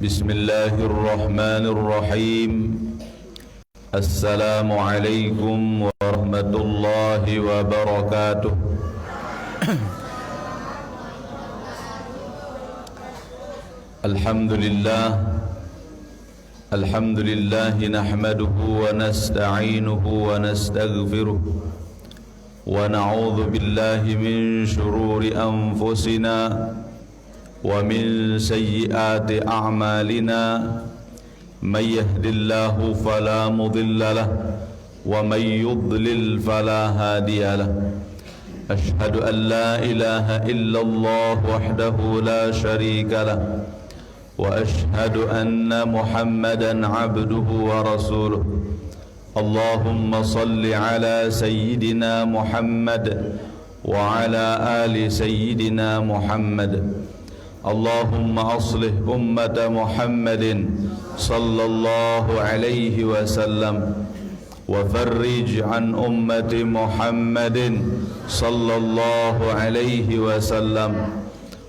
Bismillahirrahmanirrahim. Assalamualaikum warahmatullahi wabarakatuh. Alhamdulillah nahmaduhu wa nasta'inuhu wa nastaghfiruh wa na'udzu billahi min shururi anfusina wa min sayyiati a'malina. May yahdihillahu fala mudilla lahu wa may yudlil fala hadiya lahu. Ashhadu an la ilaha illallah wahdahu la sharika lahu wa ashhadu anna Muhammadan abduhu wa rasuluh. Allahumma salli ala sayyidina Muhammad wa ala ali sayyidina Muhammad. Allahumma aslih ummata Muhammadin sallallahu alaihi wasallam wa farrij an ummati Muhammadin sallallahu alaihi wasallam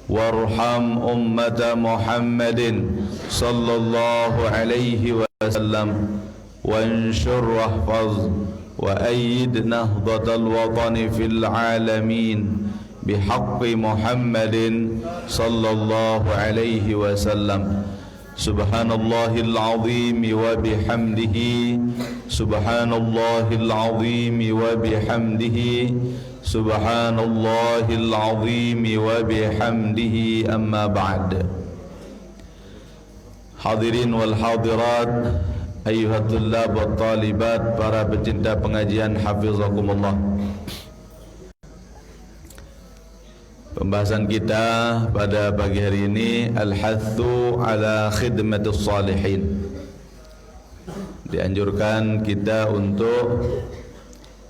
warham ummata Muhammadin sallallahu alaihi wasallam wanshur wahfaz wa ayyid nahdatal watani fil alamin bihaqqi Muhammadin sallallahu alaihi wasallam. Subhanallahil azim wa bihamdihi, subhanallahil azim wa bihamdihi, subhanallahil azim wa bihamdihi, amma ba'd. Hadirin wal hadirat, ayyuhat tullab wat talibat, para pecinta pengajian hafizakumullah. Pembahasan kita pada pagi hari ini al-hathu ala khidmatus salihin. Dianjurkan kita untuk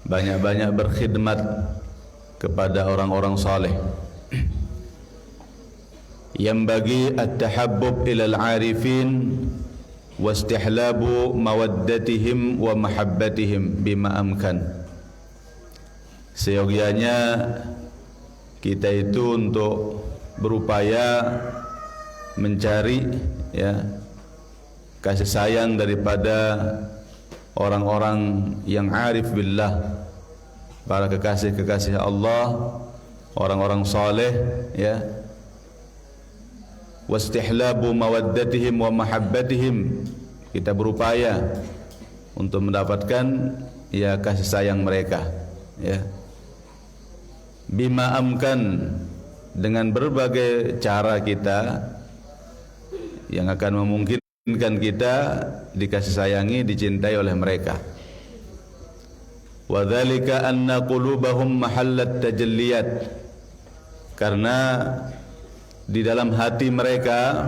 banyak-banyak berkhidmat kepada orang-orang saleh. Yanbaghi at-tahabbub ila al-arifin wa istihlabu mawaddatihim wa mahabbatihim bima amkan. Seyogyanya kita itu untuk berupaya mencari kasih sayang daripada orang-orang yang arif billah, para kekasih-kekasih Allah, orang-orang saleh, wastihlabu mawaddatihim wa mahabbatihim. Kita berupaya untuk mendapatkan kasih sayang mereka, bima amkan, dengan berbagai cara kita yang akan memungkinkan kita dikasih sayangi, dicintai oleh mereka. Wa dzalika anna qulubahum mahallat tajalliyat, karena di dalam hati mereka,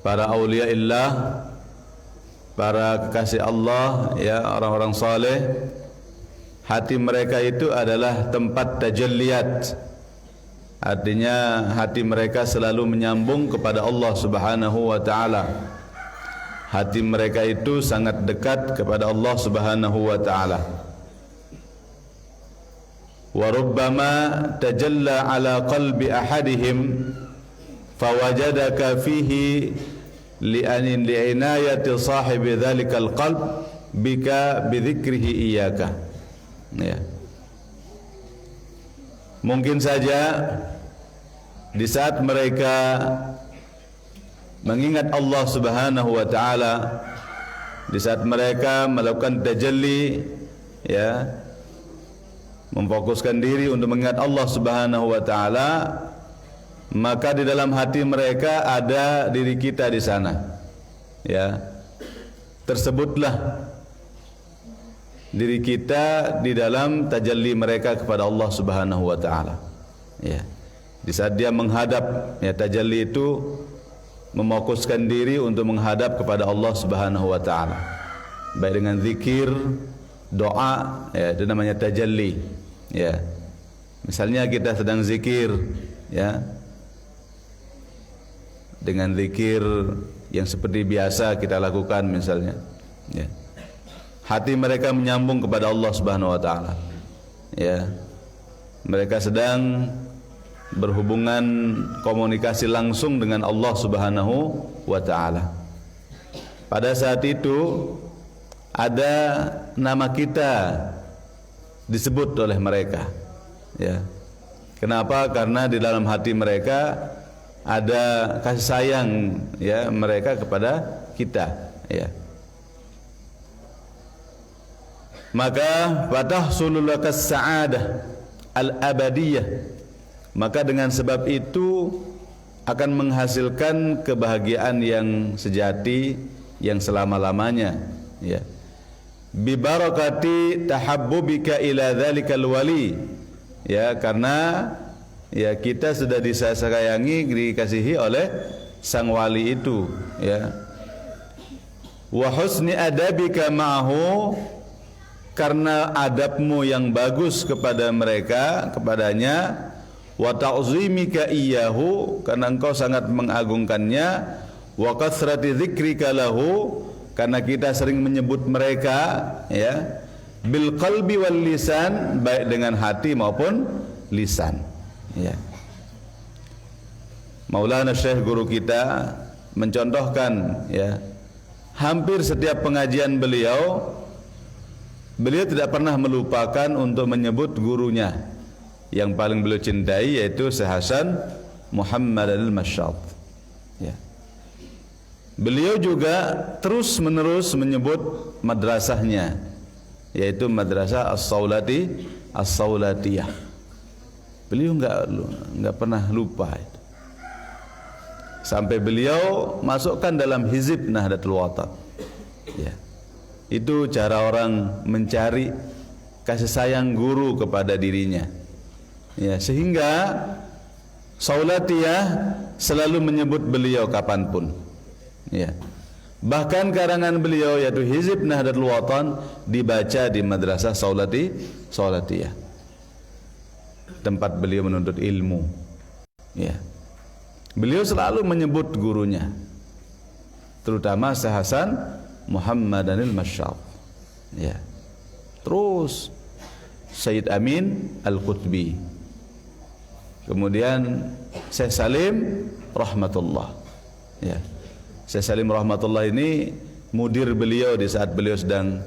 para auliaillah, para kekasih Allah, orang-orang saleh, hati mereka itu adalah tempat tajalliyat. Artinya hati mereka selalu menyambung kepada Allah Subhanahu wa taala. Hati mereka itu sangat dekat kepada Allah Subhanahu wa taala. Wa rubbama tajalla ala qalbi ahadihim fawajadaka fihi li'inayati sahibi dhalikal qalb bika bidzikrihi iyyaka. Mungkin saja di saat mereka mengingat Allah Subhanahu wa taala, di saat mereka melakukan tajalli, memfokuskan diri untuk mengingat Allah Subhanahu wa taala, maka di dalam hati mereka ada diri kita di sana. Tersebutlah diri kita di dalam tajalli mereka kepada Allah Subhanahu wa taala. Di saat dia menghadap, tajalli itu memfokuskan diri untuk menghadap kepada Allah Subhanahu wa taala. Baik dengan zikir, doa, itu namanya tajalli. Misalnya kita sedang zikir, dengan zikir yang seperti biasa kita lakukan misalnya, hati mereka menyambung kepada Allah Subhanahu wa taala. Mereka sedang berhubungan komunikasi langsung dengan Allah Subhanahu wa taala. Pada saat itu ada nama kita disebut oleh mereka, ya. Kenapa? Karena di dalam hati mereka ada kasih sayang, ya, mereka kepada kita, ya. Maka fatahsulu lakas sa'adah al-abadiyah. Maka dengan sebab itu akan menghasilkan kebahagiaan yang sejati, yang selama-lamanya, ya. Bi barakati tahabbubika ila dzalikal wali, ya, karena ya kita sudah disayangi, dikasihi oleh sang wali itu, ya. Wa husni adabika ma'hu, karena adabmu yang bagus kepada mereka, kepadanya. Wa ta'zimika iyyahu, karena engkau sangat mengagungkannya. Wa kathrati dzikrika lahu, karena kita sering menyebut mereka, ya, bil qalbi wal lisan, baik dengan hati maupun lisan, ya. Maulana Syekh guru kita mencontohkan, ya, hampir setiap pengajian beliau tidak pernah melupakan untuk menyebut gurunya yang paling beliau cintai, yaitu Syekh Hasan Muhammad al-Mashad, ya. Beliau juga terus menerus menyebut madrasahnya, yaitu Madrasah As-Saulatiyah. Beliau enggak pernah lupa itu. Sampai beliau masukkan dalam hizib Nahdlatul Wathon, ya. Itu cara orang mencari kasih sayang guru kepada dirinya, ya, sehingga Saulatiyah selalu menyebut beliau kapanpun, ya. Bahkan karangan beliau yaitu Hizib Nahdlatul Wathon dibaca di Madrasah Saulatiyah, tempat beliau menuntut ilmu, ya. Beliau selalu menyebut gurunya, terutama Syekh Hasan Muhammadanil Mashad, ya. Terus Sayyid Amin Al-Qutbi, kemudian Syekh Salim Rahmatullah, ya. Syekh Salim Rahmatullah ini mudir beliau di saat beliau sedang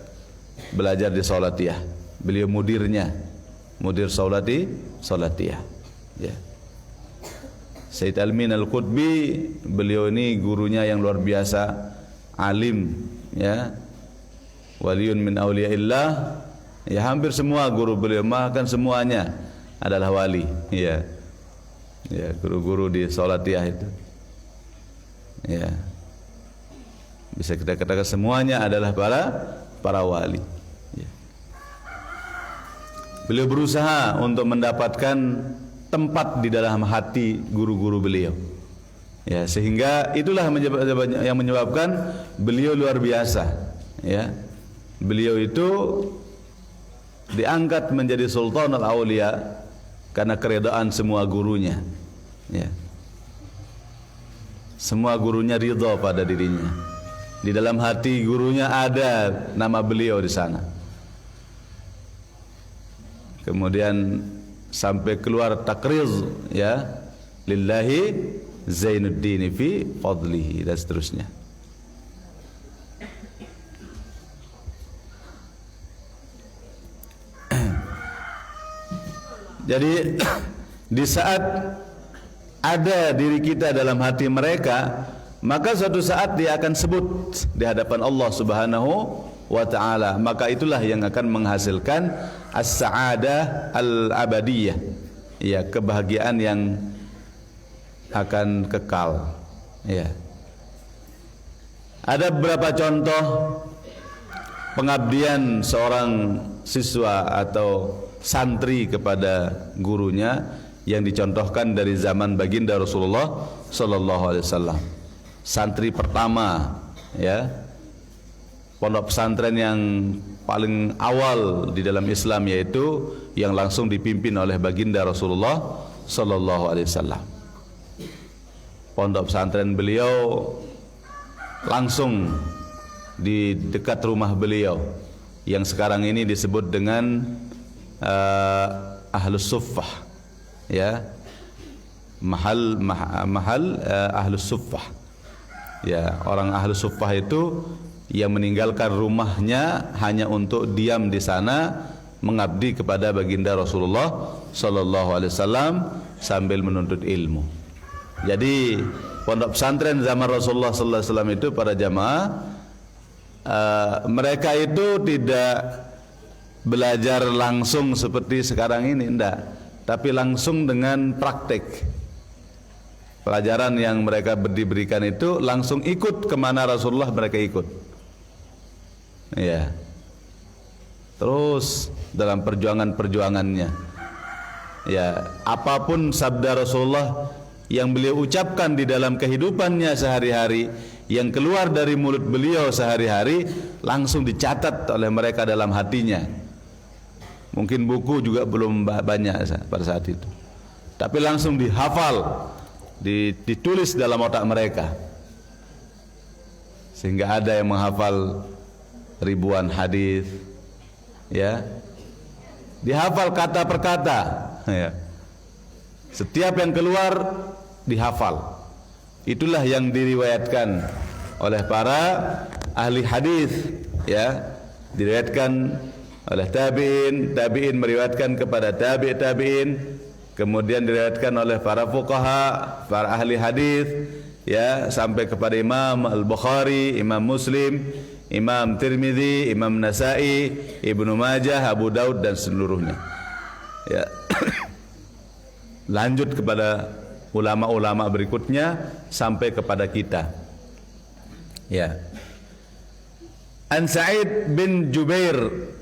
belajar di Saulatiyah. Beliau mudirnya, mudir Saulatiyah, ya. Sayyid Amin Al-Qutbi, beliau ini gurunya yang luar biasa, alim, ya, waliun min auliyaillah, ya. Hampir semua guru beliau, bahkan semuanya adalah wali, ya. Ya, guru-guru di Saulatiyah itu, ya, bisa kita katakan semuanya adalah para wali, ya. Beliau berusaha untuk mendapatkan tempat di dalam hati guru-guru beliau, ya, sehingga itulah yang menyebabkan beliau luar biasa, ya. Beliau itu diangkat menjadi Sultanul Aulia karena keredaan semua gurunya, ya. Semua gurunya ridha pada dirinya. Di dalam hati gurunya ada nama beliau di sana. Kemudian sampai keluar takriz, ya, lillahi Zainuddin fi fadlihi, dan seterusnya. Jadi di saat ada diri kita dalam hati mereka, maka suatu saat dia akan sebut di hadapan Allah Subhanahu wa ta'ala. Maka itulah yang akan menghasilkan as-sa'adah al-abadiyah, ya, kebahagiaan yang akan kekal, ya. Ada beberapa contoh pengabdian seorang siswa atau santri kepada gurunya yang dicontohkan dari zaman baginda Rasulullah sallallahu alaihi wasallam. Santri pertama, ya, pondok pesantren yang paling awal di dalam Islam, yaitu yang langsung dipimpin oleh baginda Rasulullah sallallahu alaihi wasallam. Pondok pesantren beliau langsung di dekat rumah beliau yang sekarang ini disebut dengan Ahlus Suffah, ya. mahal ahlus suffah. Ya, orang ahlus suffah itu yang meninggalkan rumahnya hanya untuk diam di sana mengabdi kepada baginda Rasulullah sallallahu alaihi wasallam sambil menuntut ilmu. Jadi pondok pesantren zaman Rasulullah sallallahu alaihi wasallam itu para jamaah mereka itu tidak belajar langsung seperti sekarang ini, enggak, tapi langsung dengan praktek. Pelajaran yang mereka diberikan itu langsung ikut kemana Rasulullah mereka ikut. Ya. Terus dalam perjuangannya, ya, apapun sabda Rasulullah yang beliau ucapkan di dalam kehidupannya sehari-hari, yang keluar dari mulut beliau sehari-hari, langsung dicatat oleh mereka dalam hatinya. Mungkin buku juga belum banyak pada saat itu, tapi langsung dihafal, ditulis dalam otak mereka, sehingga ada yang menghafal ribuan hadis, ya, dihafal kata per kata, ya. Setiap yang keluar dihafal. Itulah yang diriwayatkan oleh para ahli hadis, ya, diriwayatkan oleh tabi'in meriwayatkan kepada tabi'in, kemudian diriwayatkan oleh para fuqaha, para ahli hadis, ya, sampai kepada Imam Al-Bukhari, Imam Muslim, Imam Tirmidzi, Imam Nasa'i, Ibnu Majah, Abu Daud dan seluruhnya. Ya. Lanjut kepada ulama-ulama berikutnya sampai kepada kita. Ya. An Sa'id bin Jubair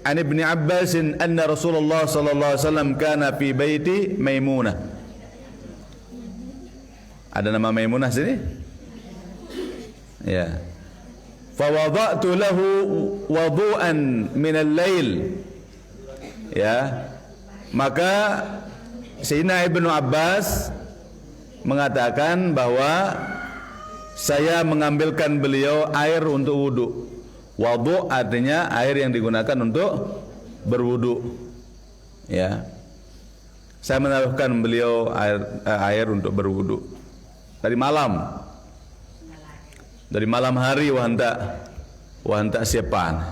an Ibn Abbas anna Rasulullah sallallahu alaihi wasallam kana fi baiti Maimunah. Ada nama Maimunah sini? Ya. Fa wada'tu lahu wudu'an min al-lail. Ya. Maka Sayyidina Ibnu Abbas mengatakan bahwa saya mengambilkan beliau air untuk wudu. Wudu artinya air yang digunakan untuk berwudu. Ya. Saya menaruhkan beliau air untuk berwudu dari malam. Dari malam hari wahanta siapan.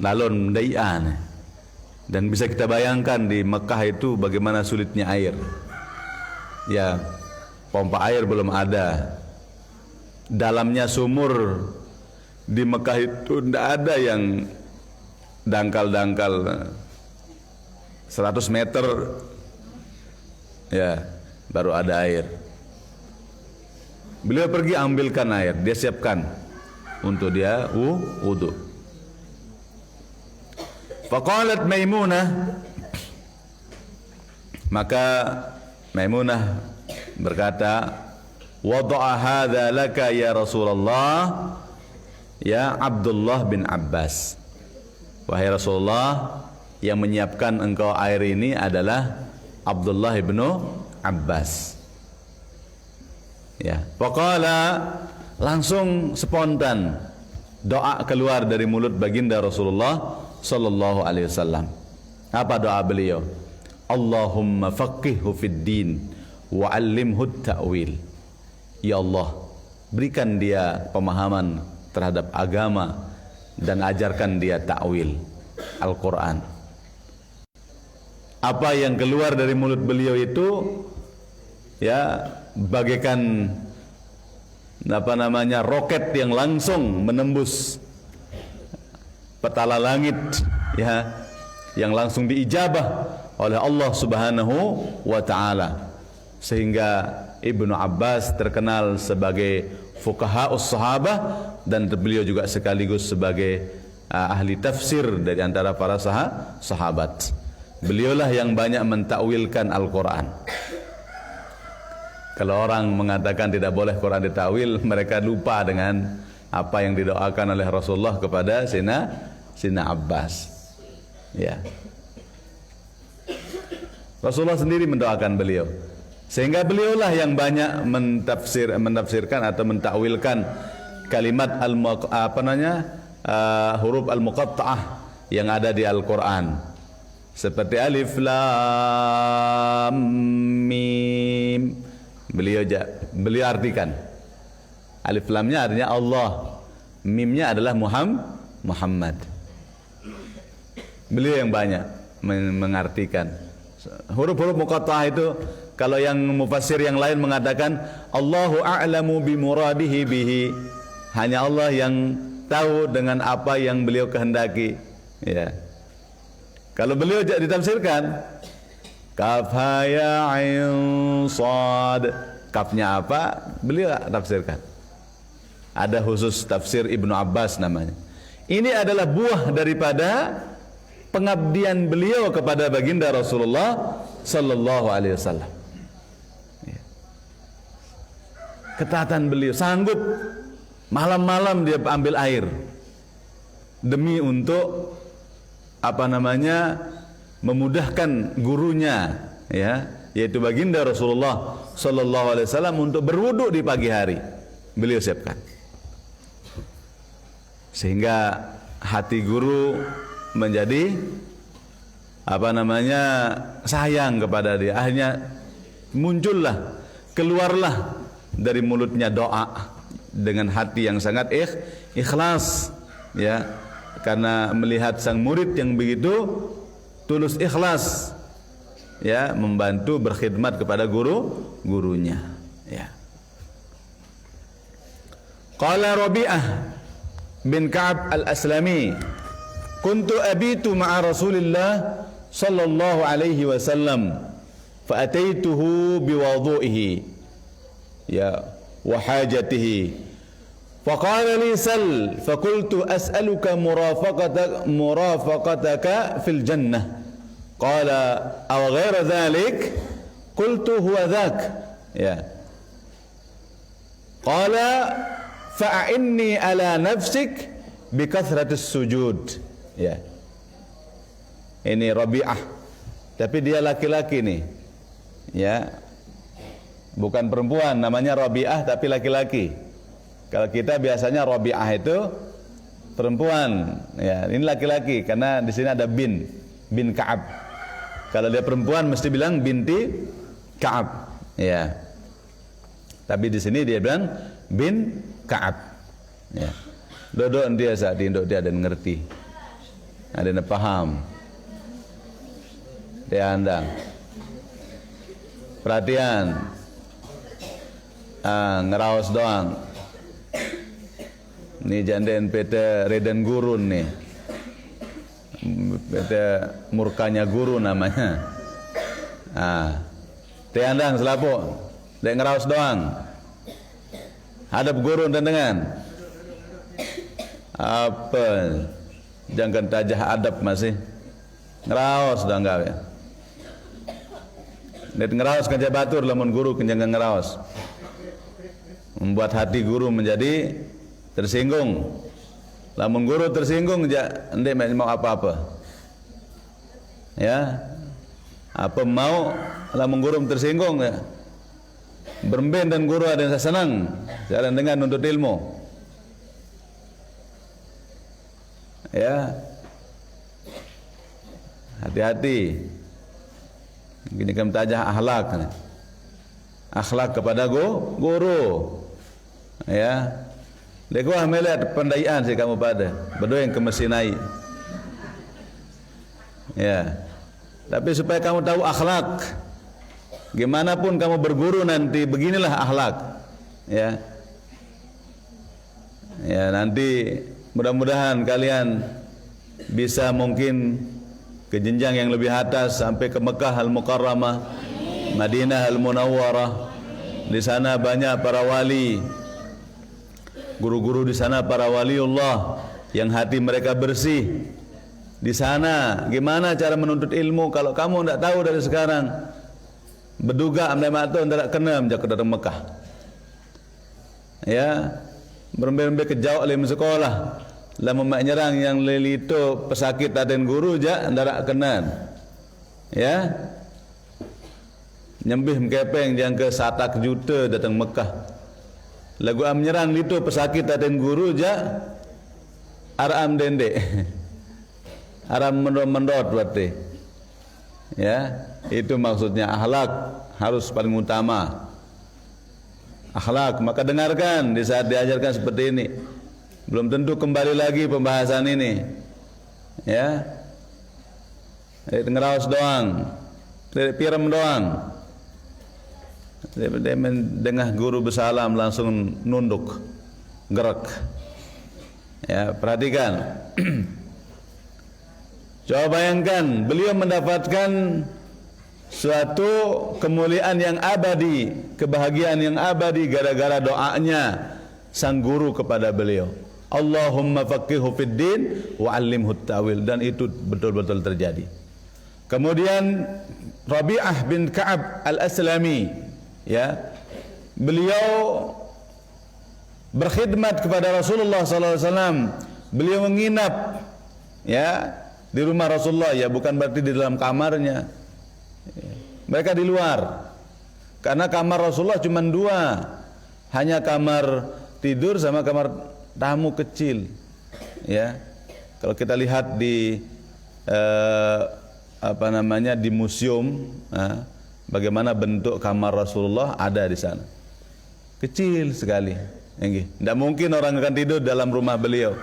Lalon daian. Dan bisa kita bayangkan di Mekah itu bagaimana sulitnya air. Ya, pompa air belum ada. Dalamnya sumur di Mekah itu tidak ada yang dangkal-dangkal 100 meter, ya, baru ada air. Beliau pergi ambilkan air, dia siapkan untuk dia wudu. Faqalat Maimunah, maka Maimunah berkata, wada'a hadza laka ya Rasulullah ya Abdullah bin Abbas. Wahai Rasulullah, yang menyiapkan engkau air ini adalah Abdullah bin Abbas. Ya, faqala, langsung spontan doa keluar dari mulut baginda Rasulullah sallallahu alaihi wasallam. Apa doa beliau? Allahumma faqihhu fid din wa 'allimhu ta'wil. Ya Allah, berikan dia pemahaman terhadap agama dan ajarkan dia ta'wil Al-Qur'an. Apa yang keluar dari mulut beliau itu, ya, bagaikan roket yang langsung menembus petala langit, ya, yang langsung diijabah oleh Allah Subhanahu wa taala, sehingga Ibnu Abbas terkenal sebagai fuqaha'us sahabah dan beliau juga sekaligus sebagai ahli tafsir dari antara para sahabat. Beliaulah yang banyak mentakwilkan Al-Qur'an. Kalau orang mengatakan tidak boleh Quran ditakwil, mereka lupa dengan apa yang didoakan oleh Rasulullah kepada Sayyidina Abbas. Ya. Rasulullah sendiri mendoakan beliau, sehingga beliaulah yang banyak menafsirkan atau mentakwilkan kalimat huruf al-muqatta'ah yang ada di Al-Qur'an, seperti alif lam mim. Beliau artikan. Alif lamnya artinya Allah, mimnya adalah Muhammad. Beliau yang banyak mengartikan. Huruf-huruf muqatta'ah itu, kalau yang mufassir yang lain mengatakan Allahu a'lamu bimuradihi bihi, hanya Allah yang tahu dengan apa yang beliau kehendaki. Ya. Kalau beliau ditafsirkan kaf ha ya ain sad, kafnya apa beliau tafsirkan. Ada khusus tafsir Ibnu Abbas namanya. Ini adalah buah daripada pengabdian beliau kepada baginda Rasulullah sallallahu alaihi wasallam. Ketaatan beliau, sanggup malam-malam dia ambil air demi untuk memudahkan gurunya, ya, yaitu baginda Rasulullah sallallahu alaihi wasallam untuk berwudu di pagi hari. Beliau siapkan. Sehingga hati guru menjadi sayang kepada dia. Akhirnya muncullah, keluarlah dari mulutnya doa dengan hati yang sangat ikhlas, ya, karena melihat sang murid yang begitu tulus ikhlas, ya, membantu berkhidmat kepada gurunya, ya. Qala Rabi'ah bin Ka'ab al-Aslami, kuntu abitu ma'a Rasulillah sallallahu alaihi wasallam fa ataituhu biwudu'ihi, ya, wa hajatihi. فقال لي سل فقلت أسألك مرافقتك في الجنة قال أو غير ذلك قلت هو ذاك يا قال فأعني على نفسك بكثرة السجود ya. Ini Rabi'ah, tapi dia laki-laki nih, ya, bukan perempuan, namanya Rabi'ah tapi laki-laki. Kalau kita biasanya Rabi'ah itu perempuan, ya, ini laki-laki karena di sini ada bin Ka'ab. Kalau dia perempuan mesti bilang binti Ka'ab, ya. Tapi di sini dia bilang bin Ka'ab, ya. Dodok dia saat induk dia dan ngerti, ada yang paham, dia andang, perhatian, ngeraos doang. Ni janden peta redan gurun nih, peta murkanya guru namanya. Tiandang selapo, dek ngeraus doang. Hadap gurun dan dengan apa? Jangan tajah adab masih ngeraos doang gawe. Dek ngeraos kerja batur lamun guru kenjangan ngeraos, membuat hati guru menjadi tersinggung. Lamun guru tersinggung, ndek mau apa-apa, ya, apa mau lamun guru tersinggung, ya, beremben dan guru ada yang senang jalan dengan nuntut ilmu, ya. Hati-hati, gini kan tajah akhlak kepada guru, ya. Lekua melihat pendayaan sih kamu pada berdua yang ke Mesinai, ya. Tapi supaya kamu tahu akhlak, gimana pun kamu berguru nanti beginilah akhlak, ya. Ya, nanti mudah-mudahan kalian bisa mungkin ke jenjang yang lebih atas sampai ke Mekah Al-Mukarramah, Madinah Al-Munawwarah. Di sana banyak para wali, guru-guru di sana para waliullah yang hati mereka bersih. Di sana gimana cara menuntut ilmu kalau kamu tidak tahu dari sekarang? Berduga amdai makto tidak kena menjak datang Mekah, ya. Berembe-embe kejauh lim sekolah, lamun mak nyerang yang lelito pesakit aden guru ja tidak kena, ya. Nyembih mkepeng yang ke 1 juta datang Mekah. Lagu am nyerang itu pesakit aden guru ja aram dende aram mendot berarti, ya. Itu maksudnya akhlak harus paling utama, akhlak, maka dengarkan di saat diajarkan seperti ini. Belum tentu kembali lagi pembahasan ini, ya. Ngeraos doang, pirem doang. Dia mendengar guru bersalam langsung nunduk, gerak. Ya, perhatikan. Coba bayangkan, beliau mendapatkan suatu kemuliaan yang abadi, kebahagiaan yang abadi gara-gara doanya sang guru kepada beliau. Allahumma faqihu fid din wa 'allimhu at-ta'wil, dan itu betul-betul terjadi. Kemudian Rabi'ah bin Ka'ab al-Aslami, ya, beliau berkhidmat kepada Rasulullah SAW. Beliau menginap, ya, di rumah Rasulullah, ya, bukan berarti di dalam kamarnya. Mereka di luar, karena kamar Rasulullah cuma dua, hanya kamar tidur sama kamar tamu kecil, ya. Kalau kita lihat di di museum, bagaimana bentuk kamar Rasulullah, ada di sana, kecil sekali. Tidak mungkin orang akan tidur dalam rumah beliau.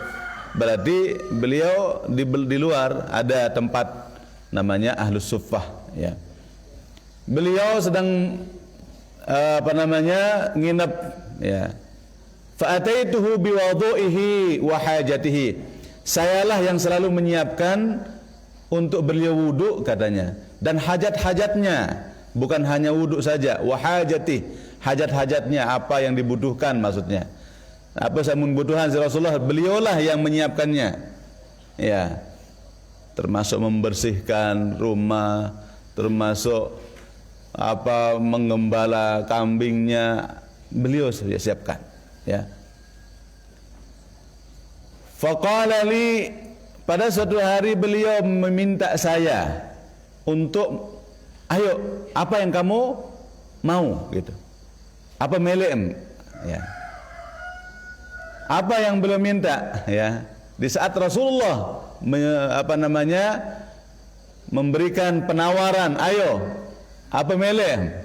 Berarti beliau di luar ada tempat namanya Ahlus Suffah, ya. Beliau sedang nginep, ya. Fa'ataituhu biwudu'ihi wa hajatihi. Sayalah yang selalu menyiapkan untuk beliau wudu, katanya, dan hajat-hajatnya, bukan hanya wudu saja, wa hajatihi, hajat-hajatnya, apa yang dibutuhkan, maksudnya apa yang membutuhkan si Rasulullah, beliaulah yang menyiapkannya, ya, termasuk membersihkan rumah, termasuk mengembala kambingnya, beliau siapkan, ya. Faqala li, pada suatu hari beliau meminta saya untuk, ayo, apa yang kamu mau, gitu, apa melem, ya, apa yang beliau minta, ya. Di saat Rasulullah memberikan penawaran, ayo, apa melem,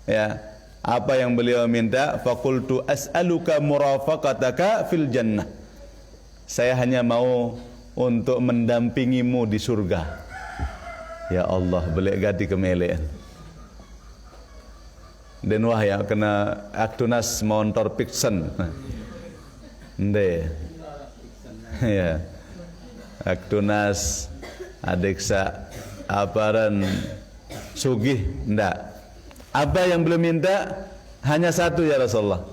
ya, apa yang beliau minta, faqultu as'aluka murafaqataka fil jannah. Saya hanya mau untuk mendampingimu di surga. Ya Allah, boleh ganti ke melek. Dan wah, ya, kena aktunas montor piksen. Nde. Ya. Aktunas adeksa aparan sugih, ndak. Apa yang belum minta hanya satu, ya Rasulullah.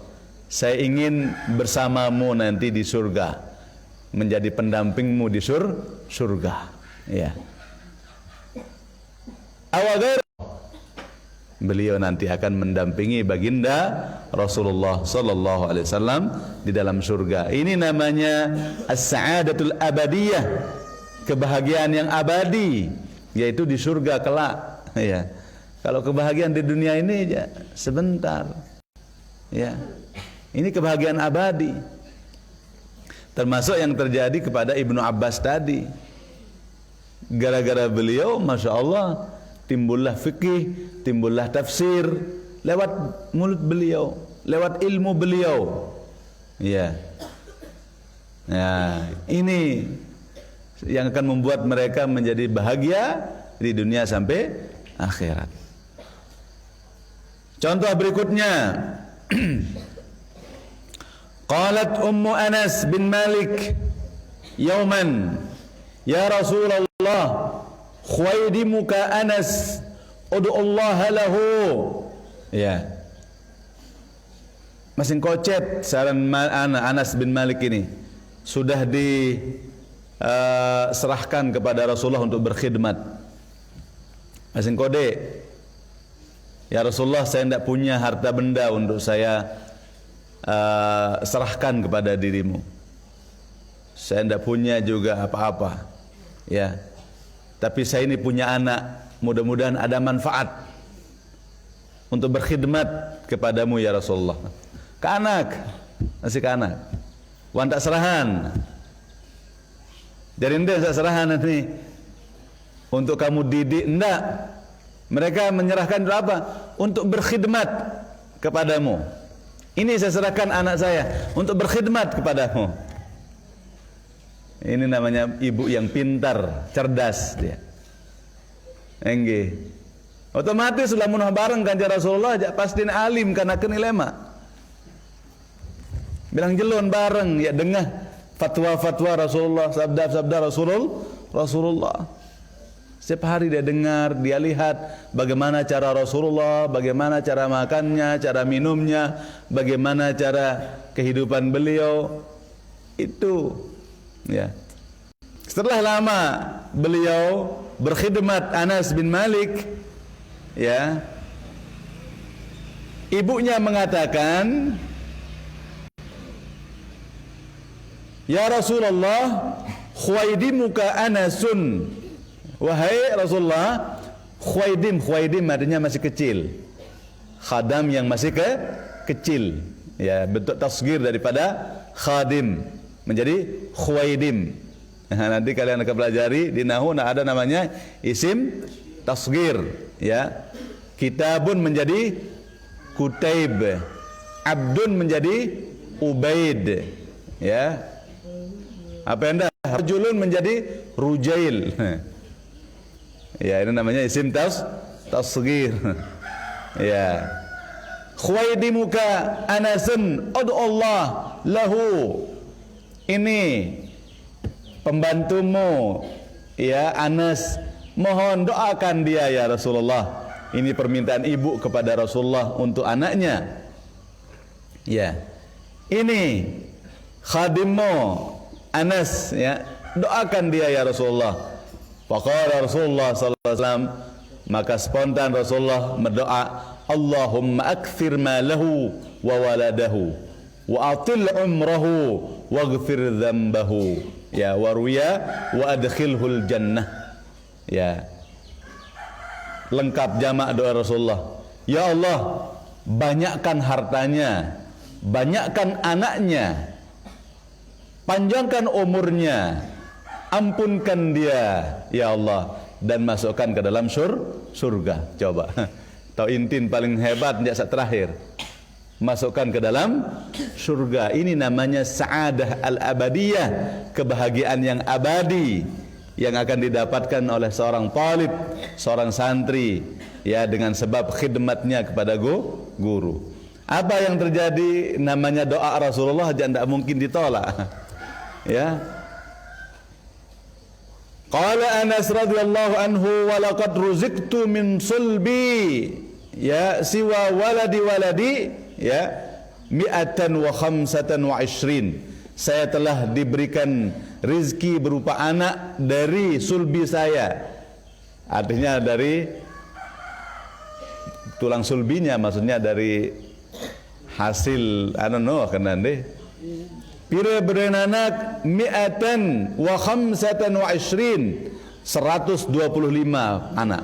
Saya ingin bersamamu nanti di surga, menjadi pendampingmu di surga, ya. Awagar, beliau nanti akan mendampingi baginda Rasulullah sallallahu alaihi wasallam di dalam surga. Ini namanya as-sa'adatul abadiyah, kebahagiaan yang abadi, yaitu di surga kelak, ya. Kalau kebahagiaan di dunia ini, ya, sebentar, ya. Ini kebahagiaan abadi, termasuk yang terjadi kepada Ibnu Abbas tadi. Gara-gara beliau, masya Allah, timbullah fikih, timbullah tafsir lewat mulut beliau, lewat ilmu beliau, ya. Nah, ini yang akan membuat mereka menjadi bahagia di dunia sampai akhirat. Contoh berikutnya, qalat Ummu Anas bin Malik yauman, ya Rasulullah, khwaidimuka Anas, ud'ullaha lahu. Ya, masing kocet saran Anas bin Malik ini sudah diserahkan kepada Rasulullah untuk berkhidmat. Masing kode, ya Rasulullah, saya tidak punya harta benda untuk saya serahkan kepada dirimu. Saya tidak punya juga apa-apa, ya. Tapi saya ini punya anak, mudah-mudahan ada manfaat untuk berkhidmat kepadamu, ya Rasulullah. Ke anak, masih ke anak, wan tak serahan. Jadi ente tak serahan nanti untuk kamu didik, enggak. Mereka menyerahkan untuk apa? Untuk berkhidmat kepadamu. Ini saya serahkan anak saya untuk berkhidmat kepadamu. Ini namanya ibu yang pintar, cerdas dia. Enggih. Otomatis lamun bareng kanjeng Rasulullah pasti alim karena kenilema. Bilang jelon bareng ya dengah fatwa-fatwa Rasulullah, sabda-sabda Rasulullah. Setiap hari dia dengar, dia lihat bagaimana cara Rasulullah, bagaimana cara makannya, cara minumnya, bagaimana cara kehidupan beliau. Itu ya. Setelah lama beliau berkhidmat Anas bin Malik, ya, ibunya mengatakan, "Ya Rasulullah, khuwaidimuka Anasun." Wahai Rasulullah, khwaidim artinya masih kecil. Khadam yang masih kecil. Ya, bentuk tasghir daripada khadim menjadi khwaidim. Nah, nanti kalian akan pelajari di nahwu ada namanya isim tasghir, ya. Kitabun menjadi kutaib, abdun menjadi ubaid, ya. Apa yang dah? Rajulun menjadi rujail. Ya, ini namanya isim tasghir. Ya. Khuwaidimuka Anasun ud'u Allah lahu. Ini pembantumu, ya Anas, mohon doakan dia ya Rasulullah. Ini permintaan ibu kepada Rasulullah untuk anaknya. Ya. Ini khadimmu Anas, ya, doakan dia ya Rasulullah. Faqala Rasulullah sallallahu alaihi wasallam, maka spontan Rasulullah berdoa, Allahumma akthir malahu wa waladahu wa atil umrahu waghfir dhanbahu, ya, waruya wa adkhilhul jannah. Ya, lengkap jamak doa Rasulullah. Ya Allah, banyakkan hartanya, banyakkan anaknya, panjangkan umurnya, ampunkan dia ya Allah, dan masukkan ke dalam surga. Coba tahu intin paling hebat jasa terakhir, masukkan ke dalam surga. Ini namanya sa'adah al-abadiyah, kebahagiaan yang abadi yang akan didapatkan oleh seorang talib, seorang santri, ya, dengan sebab khidmatnya kepada guru. Apa yang terjadi? Namanya doa Rasulullah tidak mungkin ditolak. Ya. Qala Anas radhiyallahu anhu wa laqad ruziktu min sulbi, ya, siwa waladi, ya, 125. Saya telah diberikan rizki berupa anak dari sulbi saya. Artinya dari tulang sulbinya, maksudnya dari hasil kena deh. Pira berenanak 125, 125 anak.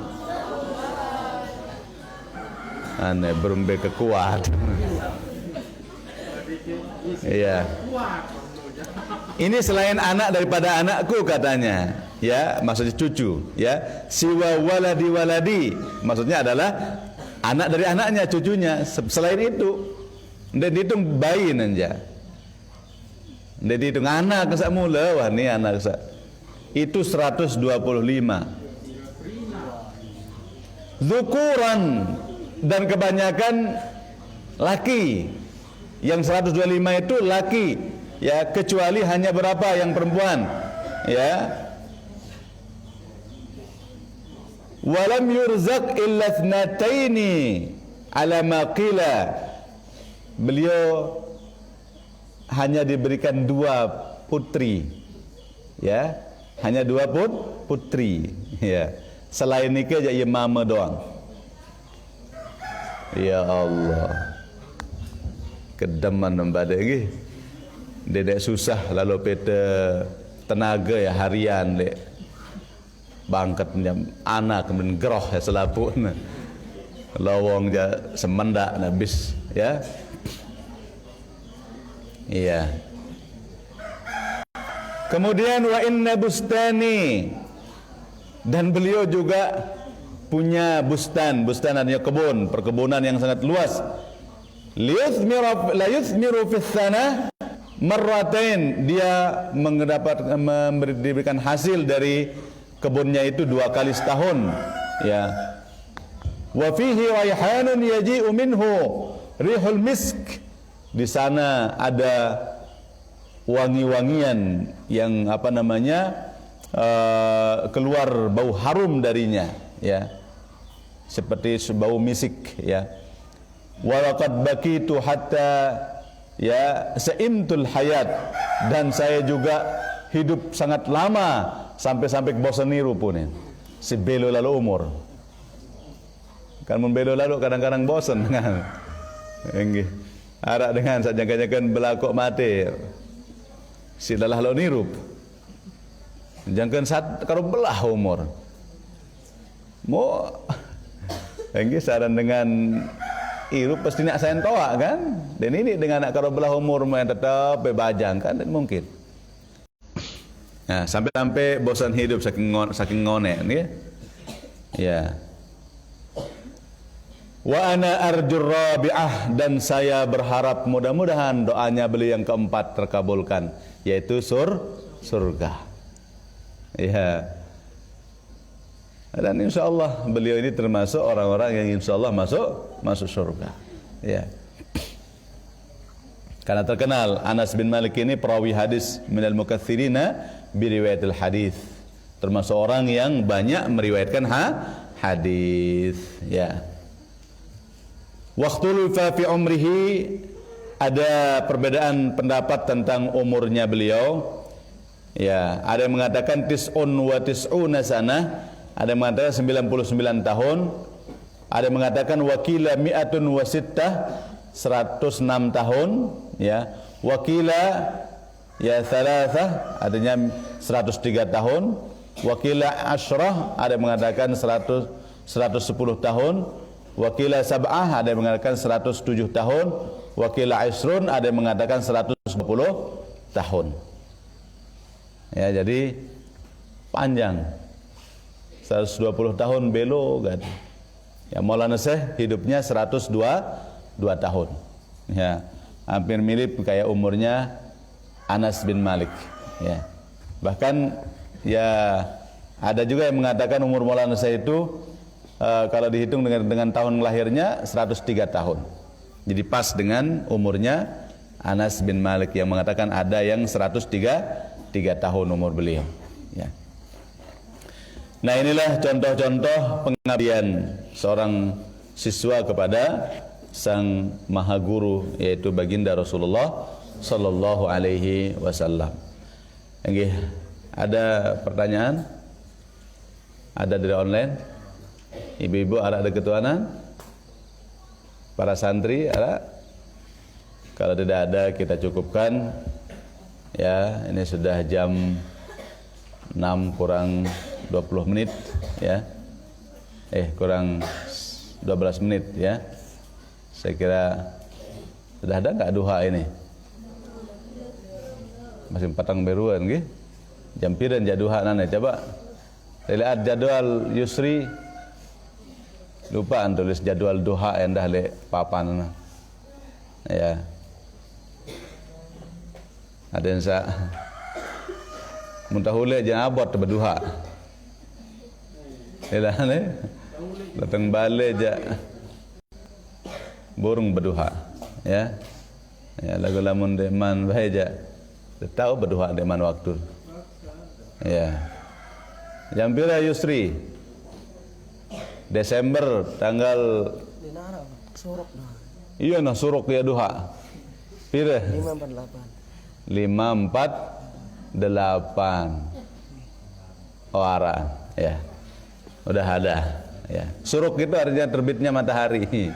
Aneh berumbe kekuat. Iya. Ini selain anak daripada anakku katanya, ya, maksudnya cucu, ya. Siwa waladi, maksudnya adalah anak dari anaknya, cucunya. Selain itu, dan dihitung bayi nanja. Jadi hitung anak kesak mula, wah ni anak kesak. Itu 125. Zukuran, dan kebanyakan laki. Yang 125 itu laki, ya, kecuali hanya berapa yang perempuan, ya. Walam yurzaq illa thnataini ala ma qila. Beliau hanya diberikan 2 putri, ya, hanya 2 putri, ya. Selain nikah aja ya mama doang. Ya Allah, kedeman nembade lagi. Dedek susah lalu peta tenaga ya harian dek bangkat anak kemudian geroh ya selaput lawang ja semendak habis, ya. Iya. Kemudian wa inna bustani, dan beliau juga punya bustan artinya kebun, perkebunan yang sangat luas. la yuthmiru fis sana marratain, dia diberikan hasil dari kebunnya itu 2 kali setahun, ya. Wa fihi raihanun yaji'u minhu rihul misk, di sana ada wangi-wangian yang keluar bau harum darinya, ya, seperti bau misik, ya. Wa laqad bakitu hatta ya sa'imtul hayat, dan saya juga hidup sangat lama sampai bosan niru pun ya. Si belo lalu umur kan membelo lalu kadang-kadang bosan dengan enggih arak dengan sajangkan belakok mati si dalah lo nirup jangkan saat karo belah umur mo enggih saran dengan irup pasti nak sayan toa kan, dan ini dengan nak karo belah umur yang tetap bebajang kan, dan mungkin nah sampai bosan hidup saking ngone ya. Ya. Wa ana arjur rabi'ah, dan saya berharap mudah-mudahan doanya beliau yang keempat terkabulkan, yaitu surga. Ya. Dan insyaallah beliau ini termasuk orang-orang yang insyaallah masuk surga. Ya. Karena terkenal Anas bin Malik ini perawi hadis minal mukatsirina bi riwayatil hadis, termasuk orang yang banyak meriwayatkan hadis, ya. Waqtulufa fi umrihi, ada perbedaan pendapat tentang umurnya beliau. Ya, ada yang mengatakan tis'un wa tis'una sanah, ada yang mengatakan 99 tahun, ada yang mengatakan wakila mi'atun wa sittah, 106 tahun, ya. Wakila ya thalathah, artinya 103 tahun. Wakila asyrah, ada yang mengatakan 110 tahun. Wakila sab'ah, ada yang mengatakan 107 tahun. Wakila isrun, ada yang mengatakan 120 tahun. Ya, jadi panjang, 120 tahun belo kan. Ya, Maulana Syekh hidupnya 102 tahun. Ya, hampir mirip kayak umurnya Anas bin Malik. Ya. Bahkan ya ada juga yang mengatakan umur Maulana Syekh itu kalau dihitung dengan tahun lahirnya 103 tahun. Jadi pas dengan umurnya Anas bin Malik, yang mengatakan ada yang 103 tahun umur beliau, ya. Nah, inilah contoh-contoh pengabdian seorang siswa kepada sang maha guru, yaitu baginda Rasulullah sallallahu alaihi wasallam. Nggih, ada pertanyaan? Ada dari online? Ibu-ibu ada ketuanan? Para santri ada? Kalau tidak ada kita cukupkan. Ya, ini sudah jam 6 kurang 20 menit, ya. Kurang 12 menit, ya. Saya kira sudah ada enggak duha ini? Masih patang beruan nggih. Jam piran jaduha nana coba. Lihat jadwal Yusri. Lupa tulis jadwal duha yang dah le papan. Ya. Ada yang sa muntahule jangan abot berduha. Yalah ne. Datang balik aja burung berduha, ya. Ya, lagu lamun deman bae aja. Tahu berduha deman waktu. Ya. Jam pira Yusri? Desember tanggal suruk. Iya nah suruk ya duha. Pira? 548 orang, ya. Udah ada, ya. Suruk itu artinya terbitnya matahari.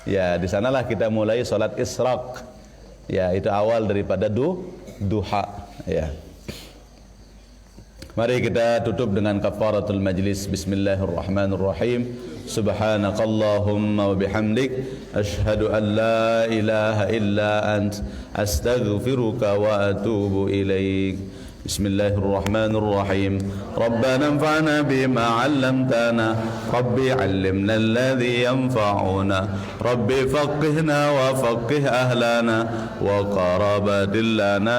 Ya, di sanalah kita mulai salat isyraq. Ya, itu awal daripada duha, ya. Mari kita tutup dengan kafaratul majlis. Bismillahirrahmanirrahim. Subhanakallahumma wa bihamdik asyhadu an la ilaha illa ant astaghfiruka wa atubu ilaik. بسم الله الرحمن الرحيم ربنا انفعنا بما علمتنا ربي علمنا الذي ينفعنا ربي فقهنا وفقه أهلنا وقرابات لنا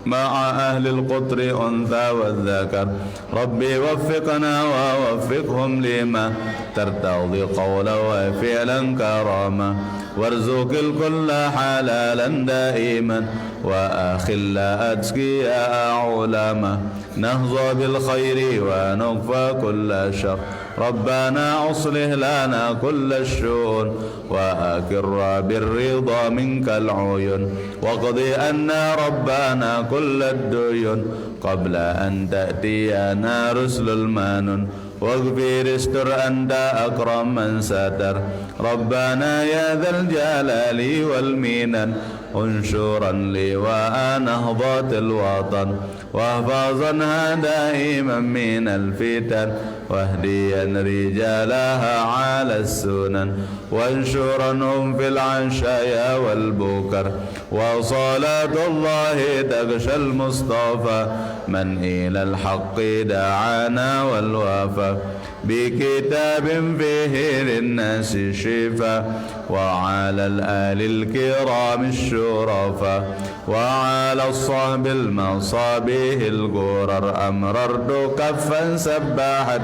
مع أهل القطر أنثى والذكر ربي وفقنا ووفقهم لما ترتضي قولا وفعلا كراما وارزق الكل حلالا دائما وأخل أتقياء علما نهضى بالخير ونكفى كل شر ربنا أصلح لنا كل الشؤون وأكر بالرضا منك العيون واقضي أنا ربنا كل الديون قبل أن تأتينا رسل المانون واغفر استر أنت أكرم من ستر ربنا يا ذا الجلال والمنن انشرا لواء نهضة الوطن واحفظنها دائما من الفتن واهديا رجالها على السنن وانشرنهم في العشايا والبكر وصلاة الله تغشى المصطفى من إلى الحق دعانا والوفا بكتاب فيه للناس الشفاء وعلى الآل الكرام الشرفاء وعلى الصحب المصابيح الغرر أمررت كفا سباحت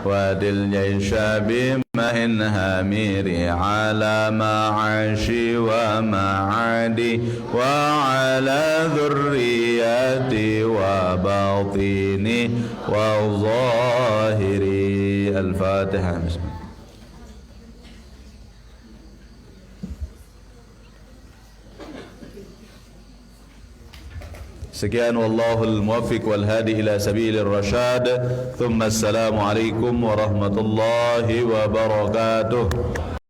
وادي الجيش بماء ميري على معاشي ومعادي وعلى ذرياتي وباطني وظاهري. الفاتحة. بسم الله. Sekian wallahul muwaffiq wal hadi ila sabilir rasyad. Thumma assalamu alaikum warahmatullahi wabarakatuh.